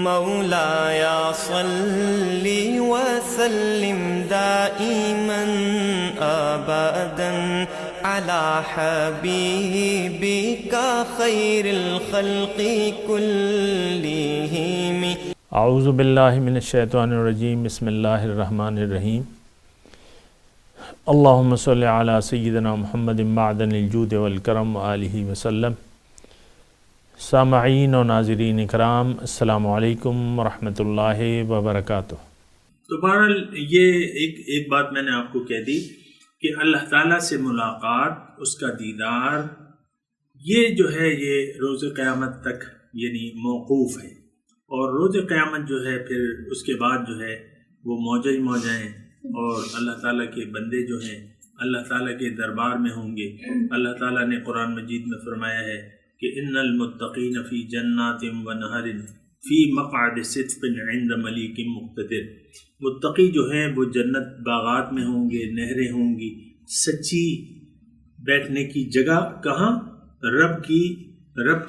مولایا صلی وسلم دائما ابدا علی حبیبک خیر الخلق کلہم۔ اعوذ باللہ من الشیطان الرجیم، بسم اللہ الرحمن الرحیم۔ اللہم صلی علی سیدنا محمد معدن الجود والکرم وآلہ وسلم۔ سامعین و ناظرین اکرام، السلام علیکم ورحمۃ اللہ وبرکاتہ۔ تو بہرحال یہ ایک بات میں نے آپ کو کہہ دی کہ اللہ تعالیٰ سے ملاقات، اس کا دیدار، یہ جو ہے یہ روز قیامت تک یعنی موقوف ہے، اور روز قیامت جو ہے پھر اس کے بعد جو ہے وہ موجہ ہی موجہ ہیں، اور اللہ تعالیٰ کے بندے جو ہیں اللہ تعالیٰ کے دربار میں ہوں گے۔ اللہ تعالیٰ نے قرآن مجید میں فرمایا ہے کہ ان المتقین فی جنات و نہر فی مقعد صدق عند ملیک مقتدر۔ متقی جو ہیں وہ جنت باغات میں ہوں گے، نہریں ہوں گی، سچی بیٹھنے کی جگہ کہاں؟ رب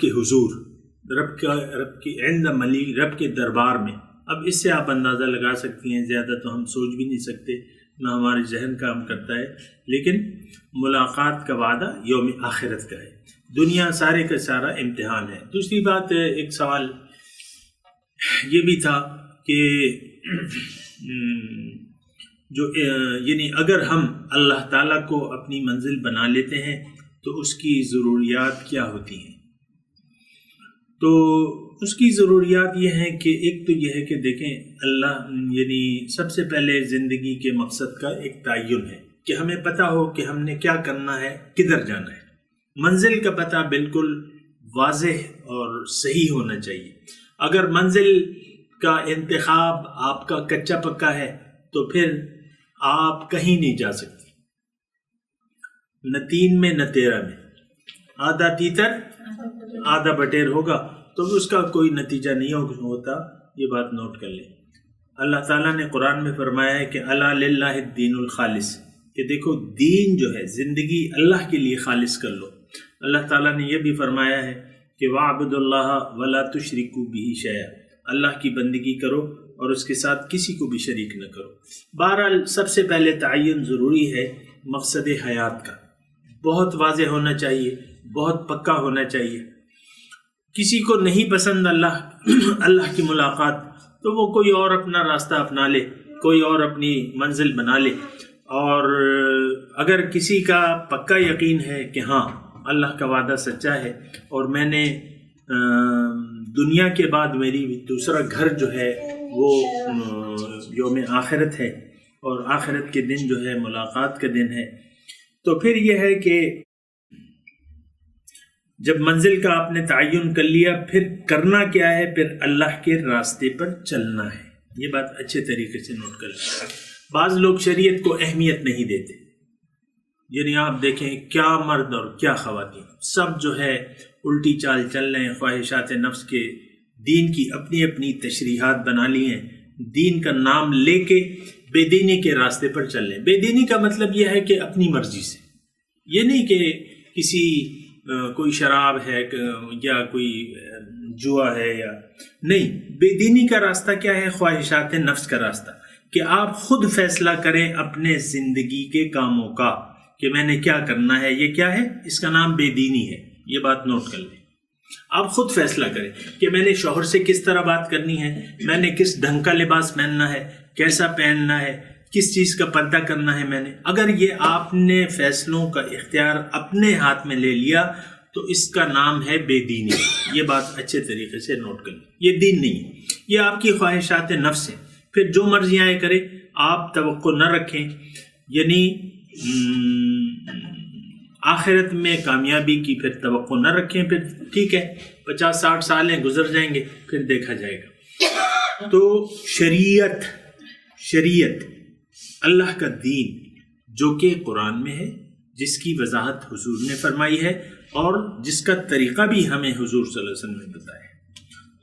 کے حضور، رب کی عند ملیک، رب کے دربار میں۔ اب اس سے آپ اندازہ لگا سکتی ہیں، زیادہ تو ہم سوچ بھی نہیں سکتے، نہ ہمارے ذہن کام کرتا ہے، لیکن ملاقات کا وعدہ یوم آخرت کا ہے۔ دنیا سارے کا سارا امتحان ہے۔ دوسری بات، ایک سوال یہ بھی تھا کہ یعنی اگر ہم اللہ تعالیٰ کو اپنی منزل بنا لیتے ہیں تو اس کی ضروریات کیا ہوتی ہیں؟ تو اس کی ضروریات یہ ہیں کہ ایک تو یہ ہے کہ دیکھیں، اللہ یعنی سب سے پہلے زندگی کے مقصد کا ایک تعین ہے کہ ہمیں پتہ ہو کہ ہم نے کیا کرنا ہے، کدھر جانا ہے۔ منزل کا پتہ بالکل واضح اور صحیح ہونا چاہیے۔ اگر منزل کا انتخاب آپ کا کچا پکا ہے تو پھر آپ کہیں نہیں جا سکتے، نہ تین میں نہ تیرہ میں، آدھا تیتر آدھا بٹیر ہوگا تو اس کا کوئی نتیجہ نہیں ہوتا۔ یہ بات نوٹ کر لیں۔ اللہ تعالیٰ نے قرآن میں فرمایا ہے کہ الا للہ الدین الخالص، کہ دیکھو دین جو ہے، زندگی اللہ کے لیے خالص کر لو۔ اللہ تعالیٰ نے یہ بھی فرمایا ہے کہ وَاعْبُدُوا اللَّهَ وَلَا تُشْرِكُوا بِهِ شَيْئًا، اللہ کی بندگی کرو اور اس کے ساتھ کسی کو بھی شریک نہ کرو۔ بہرحال سب سے پہلے تعین ضروری ہے مقصد حیات کا، بہت واضح ہونا چاہیے، بہت پکا ہونا چاہیے۔ کسی کو نہیں پسند اللہ کی ملاقات تو وہ کوئی اور اپنا راستہ اپنا لے، کوئی اور اپنی منزل بنا لے۔ اور اگر کسی کا پکا یقین ہے کہ ہاں اللہ کا وعدہ سچا ہے اور میں نے دنیا کے بعد میری دوسرا گھر جو ہے وہ یوم آخرت ہے، اور آخرت کے دن جو ہے ملاقات کا دن ہے، تو پھر یہ ہے کہ جب منزل کا آپ نے تعین کر لیا، پھر کرنا کیا ہے؟ پھر اللہ کے راستے پر چلنا ہے۔ یہ بات اچھے طریقے سے نوٹ کر لیں۔ بعض لوگ شریعت کو اہمیت نہیں دیتے، یعنی آپ دیکھیں کیا مرد اور کیا خواتین سب جو ہے الٹی چال چل رہے ہیں، خواہشات نفس کے، دین کی اپنی اپنی تشریحات بنا لی ہیں، دین کا نام لے کے بے دینی کے راستے پر چل رہے ہیں۔ بے دینی کا مطلب یہ ہے کہ اپنی مرضی سے، یہ نہیں کہ کسی کوئی شراب ہے یا کوئی جوا ہے، یا نہیں۔ بے دینی کا راستہ کیا ہے؟ خواہشات نفس کا راستہ، کہ آپ خود فیصلہ کریں اپنے زندگی کے کاموں کا کہ میں نے کیا کرنا ہے۔ یہ کیا ہے؟ اس کا نام بے دینی ہے۔ یہ بات نوٹ کر لیں۔ آپ خود فیصلہ کریں کہ میں نے شوہر سے کس طرح بات کرنی ہے، میں نے کس ڈھنگ کا لباس پہننا ہے، کیسا پہننا ہے، کس چیز کا پردہ کرنا ہے میں نے۔ اگر یہ آپ نے فیصلوں کا اختیار اپنے ہاتھ میں لے لیا تو اس کا نام ہے بے دینی۔ یہ بات اچھے طریقے سے نوٹ کر لیں۔ یہ دین نہیں ہے، یہ آپ کی خواہشات نفس ہیں۔ پھر جو مرضیاں کرے، آپ توقع نہ رکھیں، یعنی آخرت میں کامیابی کی پھر توقع نہ رکھیں۔ پھر ٹھیک ہے 50-60 سالیں گزر جائیں گے، پھر دیکھا جائے گا۔ تو شریعت اللہ کا دین جو کہ قرآن میں ہے، جس کی وضاحت حضور نے فرمائی ہے اور جس کا طریقہ بھی ہمیں حضور صلی اللہ علیہ وسلم نے بتایا ہے،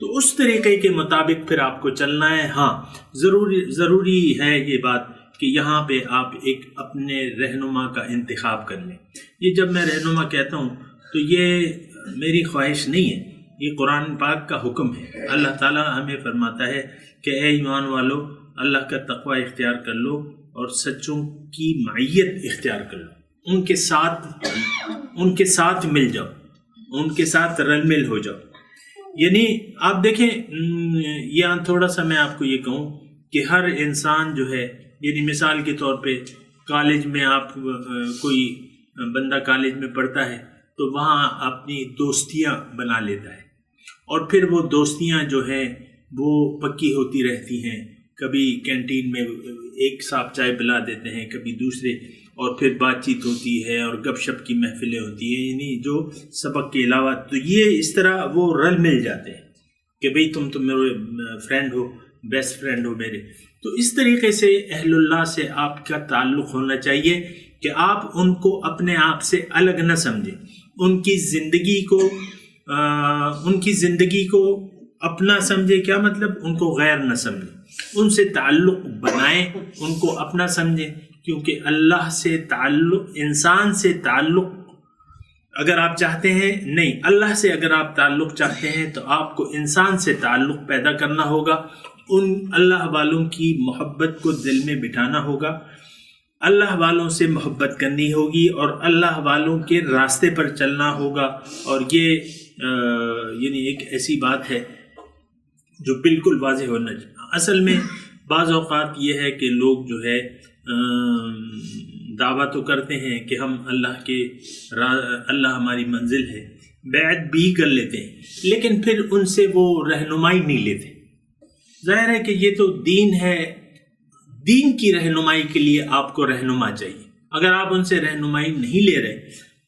تو اس طریقے کے مطابق پھر آپ کو چلنا ہے۔ ہاں ضروری ہے یہ بات کہ یہاں پہ آپ ایک اپنے رہنما کا انتخاب کر لیں۔ یہ جب میں رہنما کہتا ہوں تو یہ میری خواہش نہیں ہے یہ قرآن پاک کا حکم ہے. اللہ تعالیٰ ہمیں فرماتا ہے کہ اے ایمان والو اللہ کا تقوی اختیار کر لو اور سچوں کی معیت اختیار کر لو، ان کے ساتھ مل جاؤ، ان کے ساتھ رل مل ہو جاؤ. یعنی آپ دیکھیں، یہاں تھوڑا سا میں آپ کو یہ کہوں کہ ہر انسان جو ہے، یعنی مثال کے طور پہ کالج میں آپ کوئی بندہ کالج میں پڑھتا ہے تو وہاں اپنی دوستیاں بنا لیتا ہے، اور پھر وہ دوستیاں جو ہیں وہ پکی ہوتی رہتی ہیں. کبھی کینٹین میں ایک صاحب چائے پلا دیتے ہیں، کبھی دوسرے، اور پھر بات چیت ہوتی ہے اور گپ شپ کی محفلیں ہوتی ہیں، یعنی جو سبق کے علاوہ. تو یہ اس طرح وہ رل مل جاتے ہیں کہ بھئی تم تو میرے فرینڈ ہو، بیسٹ فرینڈ ہو میرے. تو اس طریقے سے اہل اللہ سے آپ کا تعلق ہونا چاہیے کہ آپ ان کو اپنے آپ سے الگ نہ سمجھیں، ان کی زندگی کو اپنا سمجھے. کیا مطلب؟ ان کو غیر نہ سمجھیں، ان سے تعلق بنائیں، ان کو اپنا سمجھیں. کیونکہ اللہ سے تعلق، انسان سے تعلق اگر آپ چاہتے ہیں، نہیں، اللہ سے اگر آپ تعلق چاہتے ہیں تو آپ کو انسان سے تعلق پیدا کرنا ہوگا. ان اللہ والوں کی محبت کو دل میں بٹھانا ہوگا، اللہ والوں سے محبت کرنی ہوگی اور اللہ والوں کے راستے پر چلنا ہوگا. اور یہ یعنی ایک ایسی بات ہے جو بالکل واضح ہونا چاہیے. اصل میں بعض اوقات یہ ہے کہ لوگ جو ہے دعویٰ تو کرتے ہیں کہ ہم اللہ ہماری منزل ہے، بیعت بھی کر لیتے ہیں، لیکن پھر ان سے وہ رہنمائی نہیں لیتے. ظاہر ہے کہ یہ تو دین ہے، دین کی رہنمائی کے لیے آپ کو رہنما چاہیے. اگر آپ ان سے رہنمائی نہیں لے رہے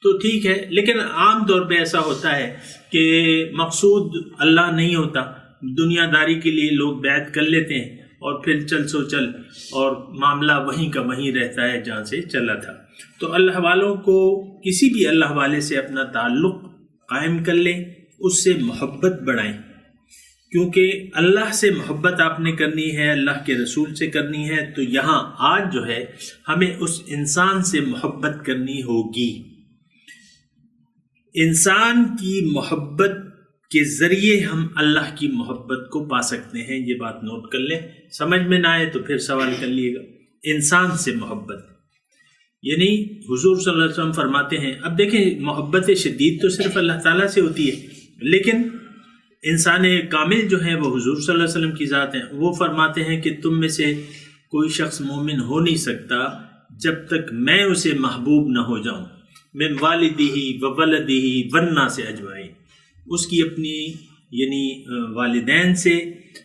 تو ٹھیک ہے، لیکن عام طور پہ ایسا ہوتا ہے کہ مقصود اللہ نہیں ہوتا، دنیا داری کے لیے لوگ بیعت کر لیتے ہیں اور پھر چل سو چل، اور معاملہ وہیں کا وہیں رہتا ہے جہاں سے چلا تھا. تو اللہ والوں کو کسی بھی اللہ والے سے اپنا تعلق قائم کر لیں، اس سے محبت بڑھائیں، کیونکہ اللہ سے محبت آپ نے کرنی ہے، اللہ کے رسول سے کرنی ہے. تو یہاں آج جو ہے ہمیں اس انسان سے محبت کرنی ہوگی. انسان کی محبت کے ذریعے ہم اللہ کی محبت کو پا سکتے ہیں. یہ بات نوٹ کر لیں، سمجھ میں نہ آئے تو پھر سوال کر لیے گا. انسان سے محبت یعنی حضور صلی اللہ علیہ وسلم فرماتے ہیں، اب دیکھیں محبت شدید تو صرف اللہ تعالیٰ سے ہوتی ہے، لیکن انسان کامل جو ہیں وہ حضور صلی اللہ علیہ وسلم کی ذات ہیں. وہ فرماتے ہیں کہ تم میں سے کوئی شخص مومن ہو نہیں سکتا جب تک میں اسے محبوب نہ ہو جاؤں، من والدہ و ولدہ والناس اجمعین. اس کی اپنی یعنی والدین سے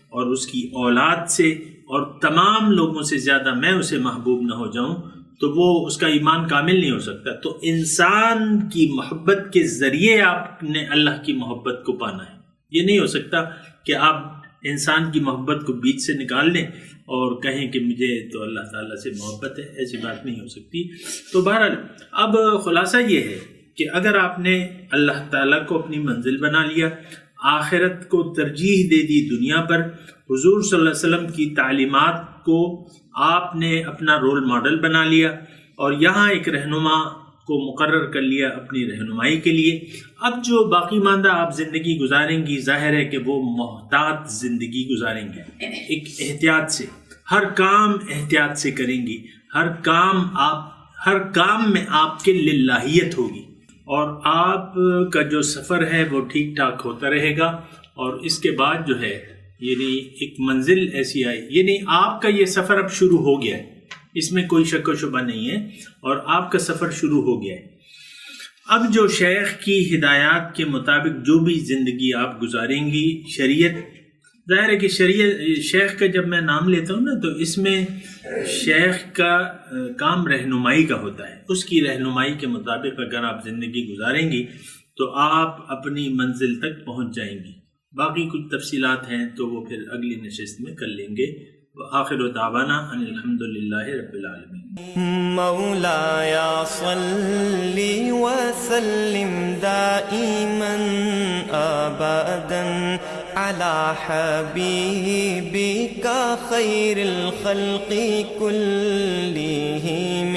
اور اس کی اولاد سے اور تمام لوگوں سے زیادہ میں اسے محبوب نہ ہو جاؤں تو وہ اس کا ایمان کامل نہیں ہو سکتا. تو انسان کی محبت کے ذریعے آپ نے اللہ کی محبت کو پانا ہے. یہ نہیں ہو سکتا کہ آپ انسان کی محبت کو بیچ سے نکال لیں اور کہیں کہ مجھے تو اللہ تعالیٰ سے محبت ہے. ایسی بات نہیں ہو سکتی. تو بہرحال اب خلاصہ یہ ہے کہ اگر آپ نے اللہ تعالیٰ کو اپنی منزل بنا لیا، آخرت کو ترجیح دے دی دنیا پر، حضور صلی اللہ علیہ وسلم کی تعلیمات کو آپ نے اپنا رول ماڈل بنا لیا اور یہاں ایک رہنما کو مقرر کر لیا اپنی رہنمائی کے لیے، اب جو باقی ماندہ آپ زندگی گزاریں گی ظاہر ہے کہ وہ محتاط زندگی گزاریں گے، ایک احتیاط سے، ہر کام احتیاط سے کریں گی، ہر کام میں آپ کے للہیت ہوگی اور آپ کا جو سفر ہے وہ ٹھیک ٹھاک ہوتا رہے گا. اور اس کے بعد جو ہے یعنی ایک منزل ایسی آئی، یعنی آپ کا یہ سفر اب شروع ہو گیا ہے، اس میں کوئی شک و شبہ نہیں ہے، اور آپ کا سفر شروع ہو گیا ہے. اب جو شیخ کی ہدایات کے مطابق جو بھی زندگی آپ گزاریں گی، شریعت، ظاہر ہے کہ شیخ کا جب میں نام لیتا ہوں نا تو اس میں شیخ کا کام رہنمائی کا ہوتا ہے. اس کی رہنمائی کے مطابق اگر آپ زندگی گزاریں گی تو آپ اپنی منزل تک پہنچ جائیں گی. باقی کچھ تفصیلات ہیں تو وہ پھر اگلی نشست میں کر لیں گے. وآخر دعوانا ان الحمدللہ رب العالمین. مولایا صلی وسلم دائما ابدا على حبیبک خیر الخلق کلہم.